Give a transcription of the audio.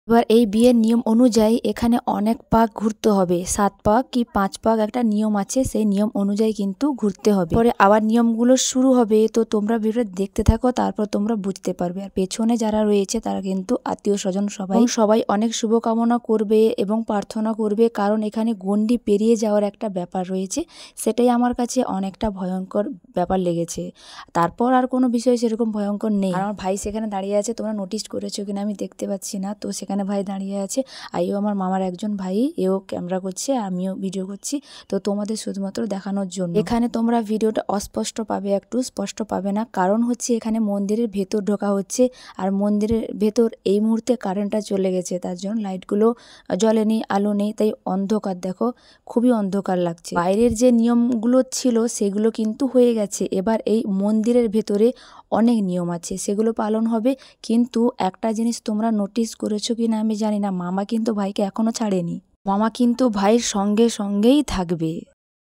এবার এই বিয়ের নিয়ম অনুযায়ী এখানে অনেক পাক ঘুরতে হবে, 7 পাক কি 5 পাক একটা নিয়ম আছে, সেই নিয়ম অনুযায়ী কিন্তু ঘুরতে হবে। পরে আবার নিয়মগুলো শুরু হবে, তো তোমরা ভিডিওটা দেখতে থাকো, তারপর তোমরা বুঝতে পারবে। আর পেছনে যারা রয়েছে তারা কিন্তু আত্মীয় স্বজন সবাই অনেক শুভকামনা করবে এবং প্রার্থনা করবে, কারণ এখানে গণ্ডি পেরিয়ে যাওয়ার একটা ব্যাপার রয়েছে, সেটাই আমার কাছে অনেকটা ভয়ঙ্কর ব্যাপার লেগেছে। তারপর আর কোনো বিষয় সেরকম ভয়ঙ্কর নেই। আর আমার ভাই সেখানে দাঁড়িয়ে আছে, তোমরা নোটিস করেছো কিনা আমি দেখতে পাচ্ছি না, তো সেখানে ভাই দাঁড়িয়ে আছে। আর এও আমার মামার একজন ভাই, এও ক্যামেরা করছে, আমিও ভিডিও করছি, তো তোমাদের শুধুমাত্র দেখানোর জন্য। এখানে তোমরা ভিডিওটা অস্পষ্ট পাবে, একটু স্পষ্ট পাবে না, কারণ হচ্ছে এখানে মন্দিরের ভেতর ঢোকা হচ্ছে, আর মন্দিরের ভেতর এই মুহূর্তে কারেন্টটা চলে গেছে, তার জন্য লাইটগুলো জ্বলেনি, আলো নেই, তাই অন্ধকার, দেখো খুবই অন্ধকার লাগছে। বাইরের যে নিয়মগুলো ছিল সেগুলো কিন্তু হয়ে গেছে, এবার এই মন্দিরের ভেতরে অনেক নিয়ম আছে, সেগুলো পালন হবে। কিন্তু একটা জিনিস তোমরা নোটিস করেছো কিনা আমি জানি না, মামা কিন্তু ভাইকে এখনো ছাড়েনি, মামা কিন্তু ভাইয়ের সঙ্গেই থাকবে।